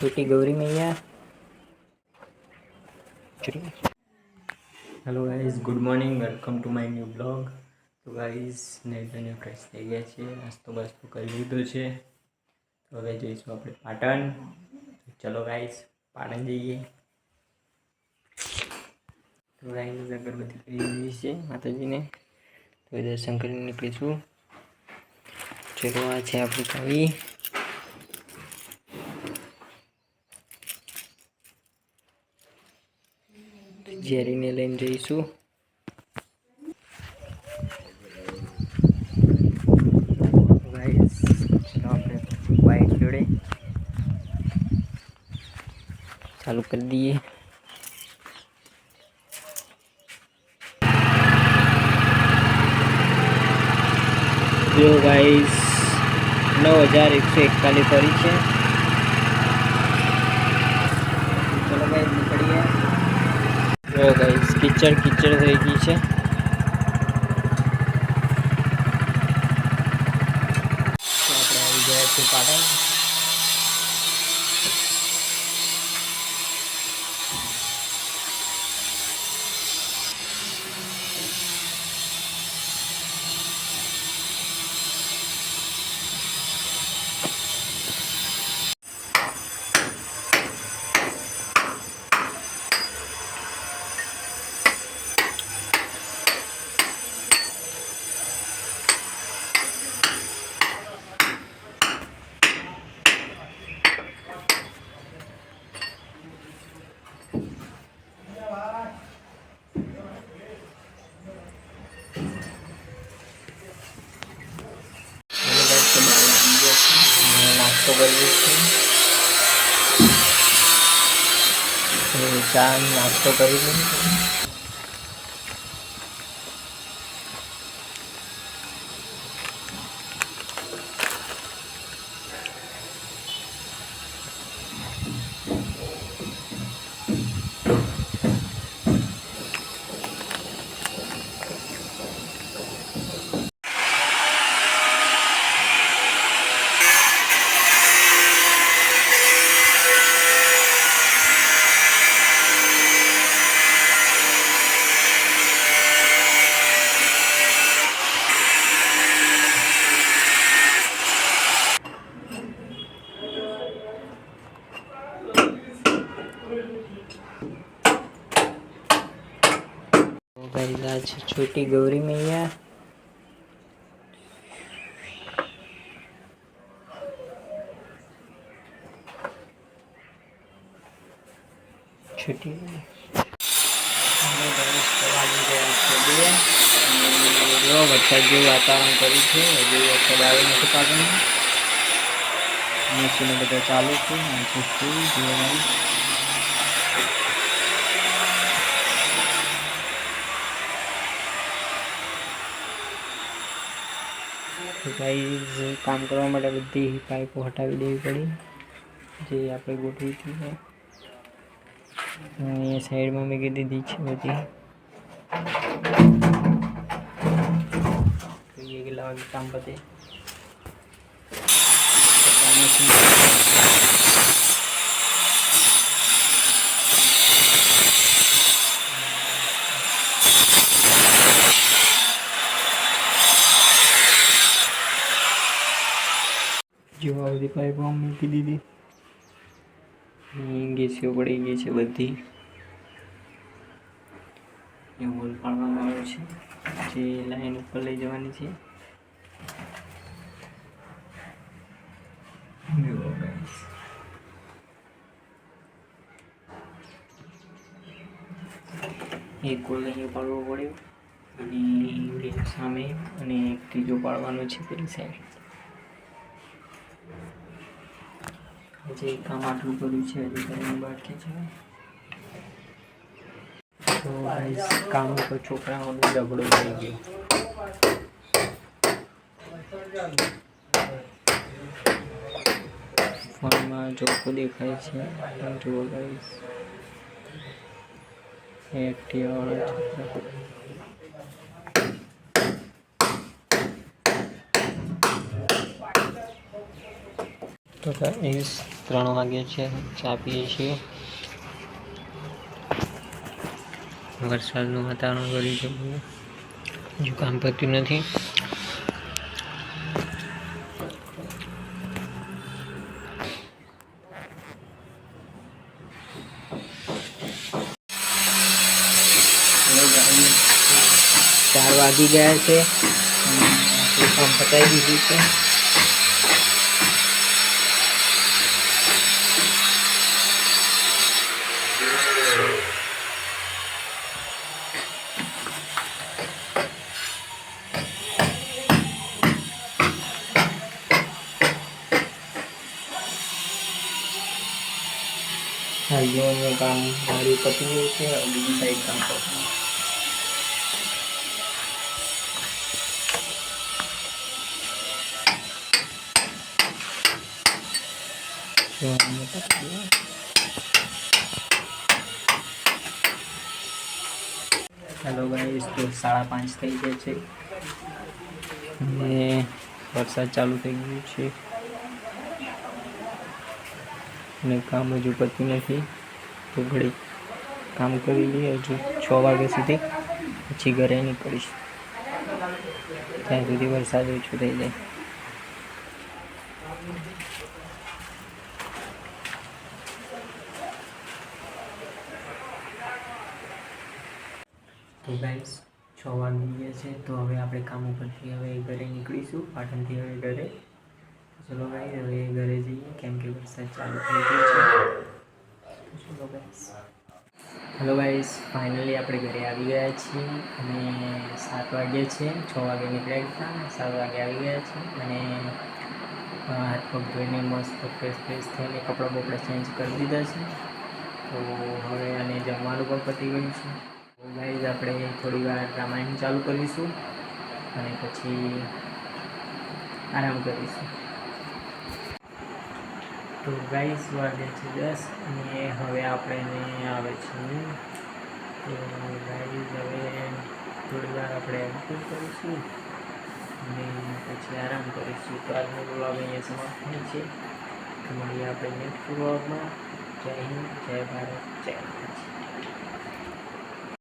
छोटी गौरी मैया। Hello guys, good morning, welcome to my new blog. तो गाइस નહીં ફ્રેશ થઈ ગયા છે, નાસ્તો બાસ્તો કરી લીધો છે, તો હવે જઈશું આપણે પાટણ। ચલો ગાઈસ પાટણ જઈએ। તો ગાઈસ અગરબત્તી કરી દીધી છે માતાજીને, તો દર્શન કરીને નીકળીશું। ચલો આ છે આપણી ચાવી। જેરીને લઈને જઈશું। ગાઈસ આપણે બાઇક જોડે ચાલુ કરી દઈએ। जो गाइस 9141 पड़ी है। चलो गाइस निकलिए। जो गाइस कीचड़ कीचड़ થઈ ગઈ છે। તો આપણે આવી ગયા છે પાટણ। नाश्तो कर चા नाश्तो कर छोटी गौरी मैया। छोटी वरसाद जेवुं वातावरण कर्युं छे। हजू वरसाद आव्यो नथी पाटणमां। मशीनो बधा चालू छे। गाइस काम करवा माटे बधी पाइपों हटावी देवी पड़ी, जे आपणे गोठवी थी है। अहींया साइड में मूकी दीधी छे बधी। જોઈએ કેટલા વાગે કામ પતે। जो आ बધી પાઇપો મૂકી દીધી। ગેસીઓ પડી ગઈ છે બધી। એ હોલ પાડવામાં આવ્યો છે, જે લાઈન ઉપર લઈ જવાની છે। એક હોલ અહીં પાડવો પડ્યો અને બે સામે અને એક ત્રીજો પાડવાનો છે પેલી સાઈડ। જે કામ આટલું કર્યું છે હજી કરવાનું બાકી છે। તો ગાઈસ કામ ઉપર છોકરાઓનો ઝઘડો થઈ ગયો। ફોનમાં ચોખ્ખો દેખાય છે, જુઓ ગાઈસ। एक्टिवा वाला छोकरा। तो તો ગાઈસ 3 વાગે છે, ચા પીએ છીએ. વરસાદનું વાતાવરણ કરી છે, હજુ કામ પત્યું નથી. ચાર વાગી ગયા છે, કામ પતાવી દીધું છે. હાલનું કામ મારું પતી ગયું છે, બીજી સાઈડ કામ કરવાનું. હેલો ગાઈસ, તો 5:30 થઈ ગયા છે અને વરસાદ ચાલુ થઈ ગયું છે અને કામ હજુ પત્યું નથી. તો ઘડી કામ કરી લઈએ હજુ 6 વાગ્યા સુધી, પછી ઘરે નીકળીશ. ત્યાં સુધી વરસાદ ઓછો થઈ જાય. તો ગાઈસ 6 વાગી ગયા છે, તો હવે આપણે કામ ઉપરથી હવે ઘરે નીકળીશું, પાટણથી હવે ઘરે. ચલો ગાઈસ, હવે ઘરે જઈએ કેમ કે વરસાદ ચાલુ થઈ ગયો છે. ચલો ગાઈસ. હેલો ગાઈસ, ફાઇનલી આપણે ઘરે આવી ગયા છીએ અને 7 વાગ્યા છે. 6 વાગે નીકળ્યા હતા, 7 વાગે આવી ગયા છે અને હાથ પગ ધોઈને મસ્ત ફ્રેશ થઈને કપડાં બપડા ચેન્જ કરી દીધા છે. તો હવે અને જમવાનું પણ પતી ગયું છે. ગાઈસ, આપણે થોડી વાર રામાયણ ચાલુ કરીશું અને પછી આરામ કરીશું. તો ગાઈસ, વાગે છે 10 અને હવે આપણે આવે છે. તો ગાઈસ, હવે થોડી વાર આપણે એડિટિંગ કરીશું અને પછી આરામ કરીશું. તો આજનો વ્લોગ અહીંયા સમાપ્ત થાય છે. તો મળીએ આપણે નેક્સ્ટ વ્લોગમાં. જય હિન્દ, જય ભારત, જય માતાજી.